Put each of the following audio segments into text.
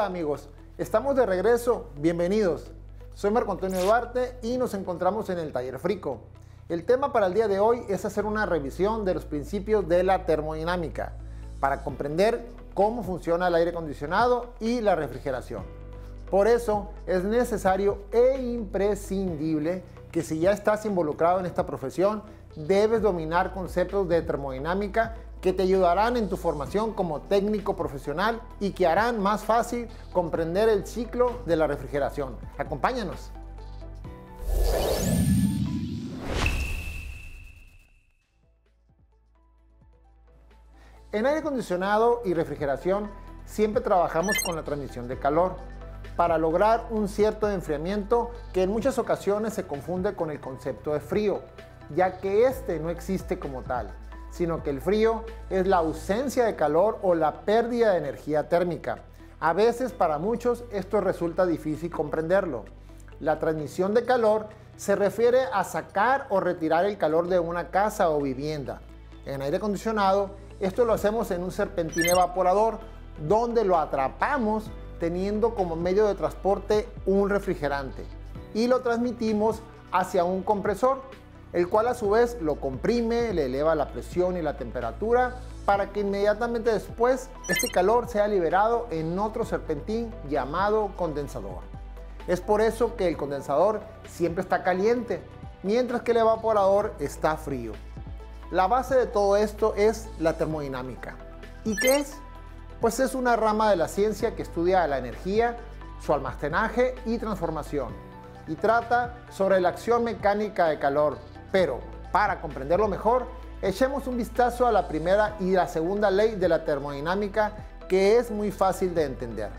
Hola amigos, estamos de regreso, bienvenidos. Soy Marco Antonio Duarte y nos encontramos en el Taller Frico. El tema para el día de hoy es hacer una revisión de los principios de la termodinámica para comprender cómo funciona el aire acondicionado y la refrigeración. Por eso es necesario e imprescindible que si ya estás involucrado en esta profesión, debes dominar conceptos de termodinámica que te ayudarán en tu formación como técnico profesional y que harán más fácil comprender el ciclo de la refrigeración. Acompáñanos. En aire acondicionado y refrigeración siempre trabajamos con la transmisión de calor para lograr un cierto enfriamiento que en muchas ocasiones se confunde con el concepto de frío, ya que este no existe como tal, sino que el frío es la ausencia de calor o la pérdida de energía térmica. A veces para muchos esto resulta difícil comprenderlo. La transmisión de calor se refiere a sacar o retirar el calor de una casa o vivienda. En aire acondicionado, esto lo hacemos en un serpentín evaporador, donde lo atrapamos teniendo como medio de transporte un refrigerante y lo transmitimos hacia un compresor, el cual a su vez lo comprime, le eleva la presión y la temperatura para que inmediatamente después este calor sea liberado en otro serpentín llamado condensador. Es por eso que el condensador siempre está caliente, mientras que el evaporador está frío. La base de todo esto es la termodinámica. ¿Y qué es? Pues es una rama de la ciencia que estudia la energía, su almacenaje y transformación, y trata sobre la acción mecánica de calor. Pero para comprenderlo mejor, echemos un vistazo a la primera y la segunda ley de la termodinámica, que es muy fácil de entender.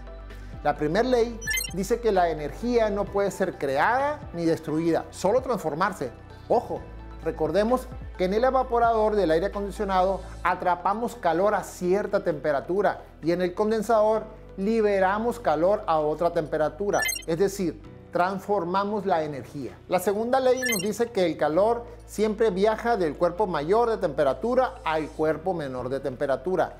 La primera ley dice que la energía no puede ser creada ni destruida, solo transformarse. Ojo, recordemos que en el evaporador del aire acondicionado atrapamos calor a cierta temperatura y en el condensador liberamos calor a otra temperatura, es decir, transformamos la energía. La segunda ley nos dice que el calor siempre viaja del cuerpo mayor de temperatura al cuerpo menor de temperatura.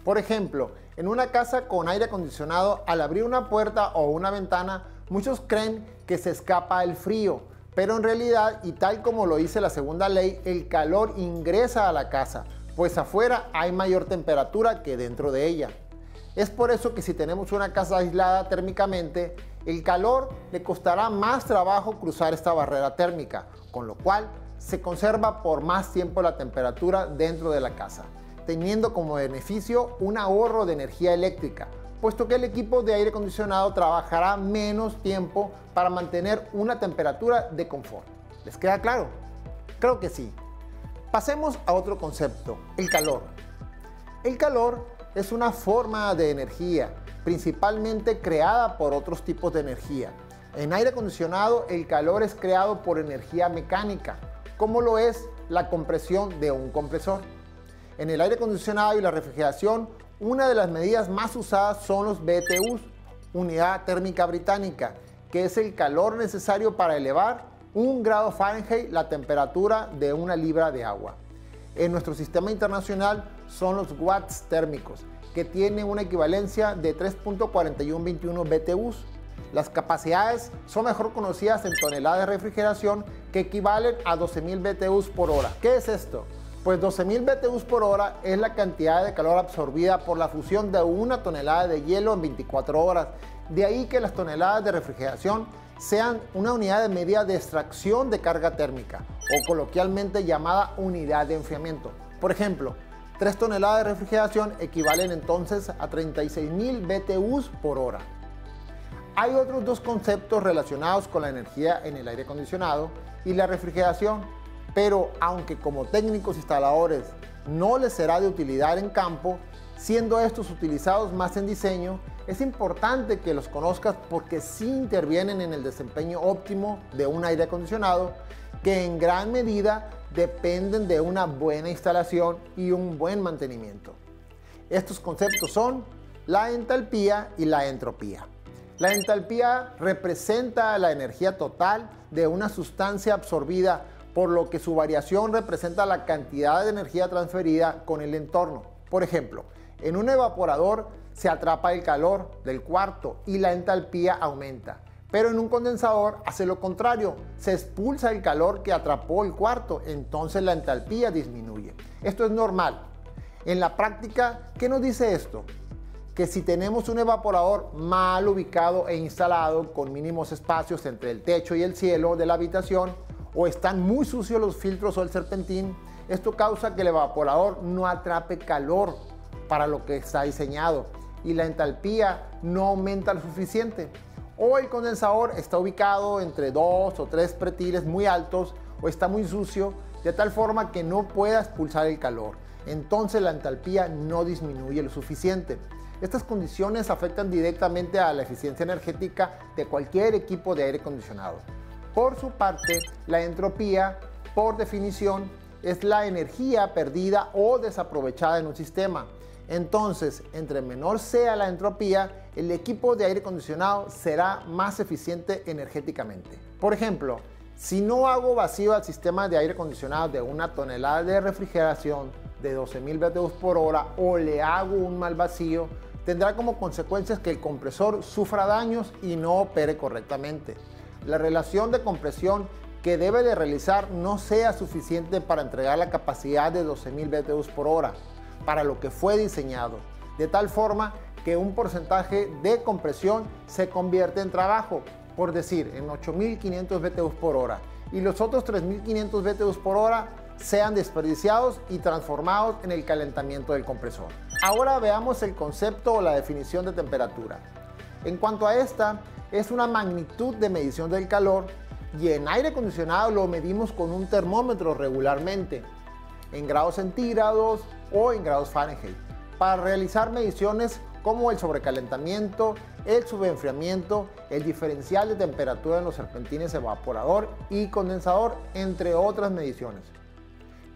Por ejemplo, en una casa con aire acondicionado, al abrir una puerta o una ventana, muchos creen que se escapa el frío, pero en realidad, y tal como lo dice la segunda ley, el calor ingresa a la casa, pues afuera hay mayor temperatura que dentro de ella. Es por eso que si tenemos una casa aislada térmicamente, el calor le costará más trabajo cruzar esta barrera térmica, con lo cual se conserva por más tiempo la temperatura dentro de la casa, teniendo como beneficio un ahorro de energía eléctrica, puesto que el equipo de aire acondicionado trabajará menos tiempo para mantener una temperatura de confort. ¿Les queda claro? Creo que sí. Pasemos a otro concepto, el calor. El calor es una forma de energía, principalmente creada por otros tipos de energía. En aire acondicionado, el calor es creado por energía mecánica, como lo es la compresión de un compresor. En el aire acondicionado y la refrigeración, una de las medidas más usadas son los BTUs, unidad térmica británica, que es el calor necesario para elevar 1 grado Fahrenheit la temperatura de una libra de agua. En nuestro sistema internacional son los watts térmicos, que tienen una equivalencia de 3.4121 BTUs. Las capacidades son mejor conocidas en toneladas de refrigeración, que equivalen a 12.000 BTUs por hora. ¿Qué es esto? Pues 12.000 BTUs por hora es la cantidad de calor absorbida por la fusión de una tonelada de hielo en 24 horas. De ahí que las toneladas de refrigeración sean una unidad de medida de extracción de carga térmica, o coloquialmente llamada unidad de enfriamiento. Por ejemplo, 3 toneladas de refrigeración equivalen entonces a 36.000 BTUs por hora. Hay otros dos conceptos relacionados con la energía en el aire acondicionado y la refrigeración, pero aunque como técnicos instaladores no les será de utilidad en campo, siendo estos utilizados más en diseño, es importante que los conozcas porque sí intervienen en el desempeño óptimo de un aire acondicionado, que en gran medida dependen de una buena instalación y un buen mantenimiento. Estos conceptos son la entalpía y la entropía. La entalpía representa la energía total de una sustancia absorbida, por lo que su variación representa la cantidad de energía transferida con el entorno. Por ejemplo, en un evaporador se atrapa el calor del cuarto y la entalpía aumenta. Pero en un condensador hace lo contrario, se expulsa el calor que atrapó el cuarto, entonces la entalpía disminuye. Esto es normal. En la práctica, ¿qué nos dice esto? Que si tenemos un evaporador mal ubicado e instalado con mínimos espacios entre el techo y el cielo de la habitación, o están muy sucios los filtros o el serpentín, esto causa que el evaporador no atrape calor para lo que está diseñado y la entalpía no aumenta lo suficiente. O el condensador está ubicado entre 2 o 3 pretiles muy altos o está muy sucio de tal forma que no pueda expulsar el calor. Entonces la entalpía no disminuye lo suficiente. Estas condiciones afectan directamente a la eficiencia energética de cualquier equipo de aire acondicionado. Por su parte, la entropía, por definición, es la energía perdida o desaprovechada en un sistema. Entonces, entre menor sea la entropía, el equipo de aire acondicionado será más eficiente energéticamente. Por ejemplo, si no hago vacío al sistema de aire acondicionado de 1 tonelada de refrigeración de 12.000 BTU por hora o le hago un mal vacío, tendrá como consecuencias que el compresor sufra daños y no opere correctamente. La relación de compresión que debe de realizar no sea suficiente para entregar la capacidad de 12.000 BTU por hora para lo que fue diseñado, de tal forma que un porcentaje de compresión se convierte en trabajo, por decir, en 8.500 BTU por hora, y los otros 3.500 BTU por hora sean desperdiciados y transformados en el calentamiento del compresor. Ahora veamos el concepto o la definición de temperatura. En cuanto a esta, es una magnitud de medición del calor y en aire acondicionado lo medimos con un termómetro regularmente, en grados centígrados o en grados Fahrenheit, para realizar mediciones como el sobrecalentamiento, el subenfriamiento, el diferencial de temperatura en los serpentines evaporador y condensador, entre otras mediciones.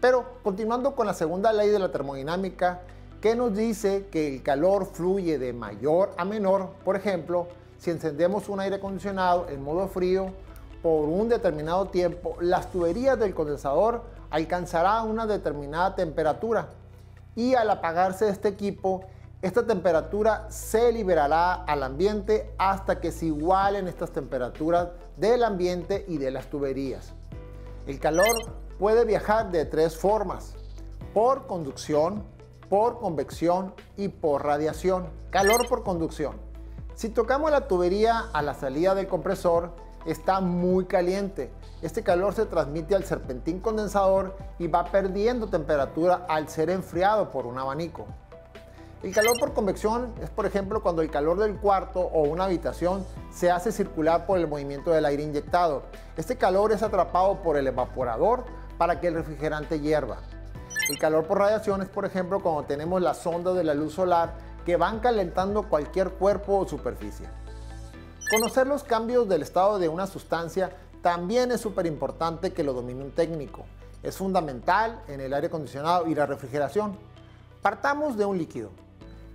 Pero continuando con la segunda ley de la termodinámica, que nos dice que el calor fluye de mayor a menor. Por ejemplo, si encendemos un aire acondicionado en modo frío por un determinado tiempo, las tuberías del condensador alcanzarán una determinada temperatura y al apagarse este equipo, esta temperatura se liberará al ambiente hasta que se igualen estas temperaturas del ambiente y de las tuberías. El calor puede viajar de 3 formas: por conducción, por convección y por radiación. Calor por conducción. Si tocamos la tubería a la salida del compresor, está muy caliente. Este calor se transmite al serpentín condensador y va perdiendo temperatura al ser enfriado por un abanico. El calor por convección es, por ejemplo, cuando el calor del cuarto o una habitación se hace circular por el movimiento del aire inyectado. Este calor es atrapado por el evaporador para que el refrigerante hierva. El calor por radiación es, por ejemplo, cuando tenemos las ondas de la luz solar que van calentando cualquier cuerpo o superficie. Conocer los cambios del estado de una sustancia también es súper importante que lo domine un técnico. Es fundamental en el aire acondicionado y la refrigeración. Partamos de un líquido.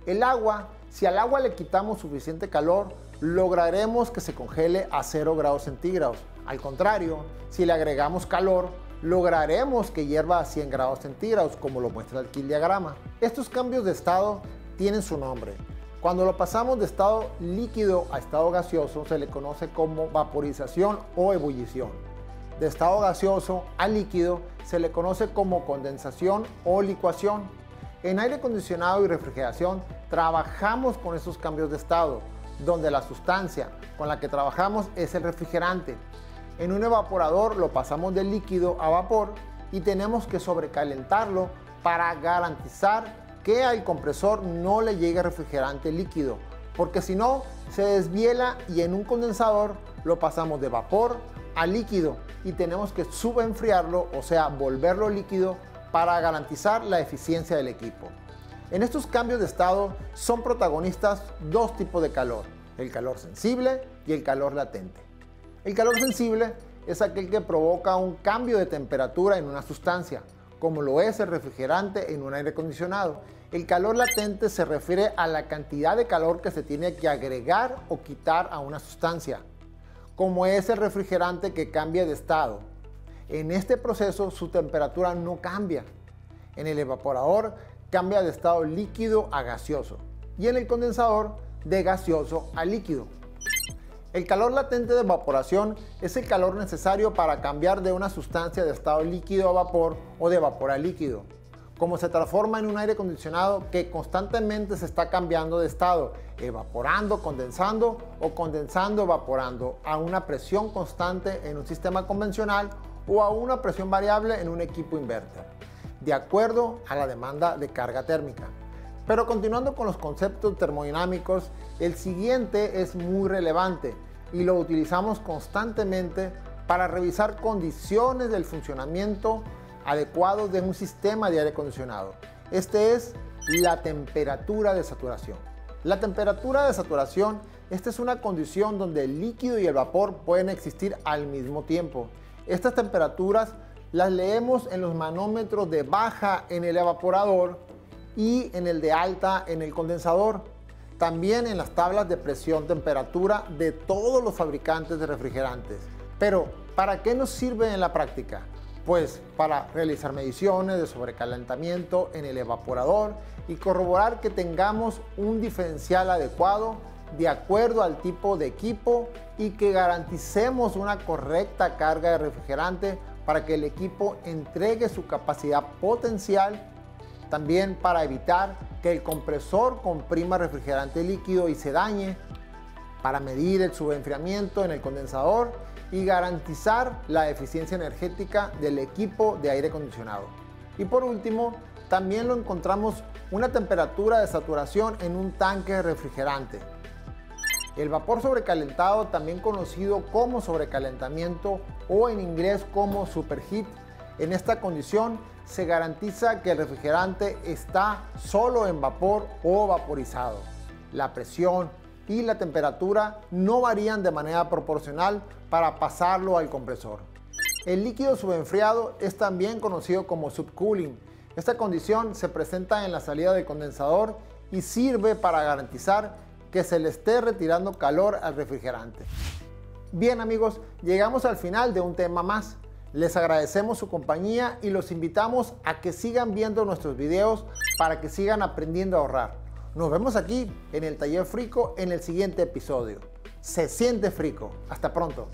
El agua, si al agua le quitamos suficiente calor, lograremos que se congele a 0 grados centígrados. Al contrario, si le agregamos calor, lograremos que hierva a 100 grados centígrados, como lo muestra aquí el diagrama. Estos cambios de estado tienen su nombre. Cuando lo pasamos de estado líquido a estado gaseoso, se le conoce como vaporización o ebullición. De estado gaseoso a líquido se le conoce como condensación o licuación. En aire acondicionado y refrigeración trabajamos con esos cambios de estado, donde la sustancia con la que trabajamos es el refrigerante. En un evaporador lo pasamos de líquido a vapor y tenemos que sobrecalentarlo para garantizar que al compresor no le llegue refrigerante líquido, porque si no se desviela y en un condensador lo pasamos de vapor a líquido y tenemos que subenfriarlo, o sea, volverlo líquido para garantizar la eficiencia del equipo. En estos cambios de estado son protagonistas 2 tipos de calor: el calor sensible y el calor latente. El calor sensible es aquel que provoca un cambio de temperatura en una sustancia, como lo es el refrigerante en un aire acondicionado. El calor latente se refiere a la cantidad de calor que se tiene que agregar o quitar a una sustancia, como es el refrigerante que cambia de estado. En este proceso su temperatura no cambia. En el evaporador cambia de estado líquido a gaseoso y en el condensador de gaseoso a líquido. El calor latente de evaporación es el calor necesario para cambiar de una sustancia de estado líquido a vapor o de vapor a líquido, como se transforma en un aire acondicionado que constantemente se está cambiando de estado, evaporando, condensando o condensando, evaporando a una presión constante en un sistema convencional o a una presión variable en un equipo inverter, de acuerdo a la demanda de carga térmica. Pero continuando con los conceptos termodinámicos, el siguiente es muy relevante y lo utilizamos constantemente para revisar condiciones del funcionamiento adecuado de un sistema de aire acondicionado. Este es la temperatura de saturación. La temperatura de saturación, esta es una condición donde el líquido y el vapor pueden existir al mismo tiempo. Estas temperaturas las leemos en los manómetros de baja en el evaporador y en el de alta en el condensador. También en las tablas de presión-temperatura de todos los fabricantes de refrigerantes. Pero, ¿para qué nos sirve en la práctica? Pues para realizar mediciones de sobrecalentamiento en el evaporador y corroborar que tengamos un diferencial adecuado de acuerdo al tipo de equipo y que garanticemos una correcta carga de refrigerante para que el equipo entregue su capacidad potencial. También para evitar que el compresor comprima refrigerante líquido y se dañe, para medir el subenfriamiento en el condensador y garantizar la eficiencia energética del equipo de aire acondicionado. Y por último, también lo encontramos una temperatura de saturación en un tanque de refrigerante. El vapor sobrecalentado, también conocido como sobrecalentamiento o en inglés como superheat, en esta condición se garantiza que el refrigerante está solo en vapor o vaporizado. La presión y la temperatura no varían de manera proporcional para pasarlo al compresor. El líquido subenfriado es también conocido como subcooling. Esta condición se presenta en la salida del condensador y sirve para garantizar que se le esté retirando calor al refrigerante. Bien amigos, llegamos al final de un tema más. Les agradecemos su compañía y los invitamos a que sigan viendo nuestros videos para que sigan aprendiendo a ahorrar. Nos vemos aquí en el Taller Frico en el siguiente episodio. Se siente frico. Hasta pronto.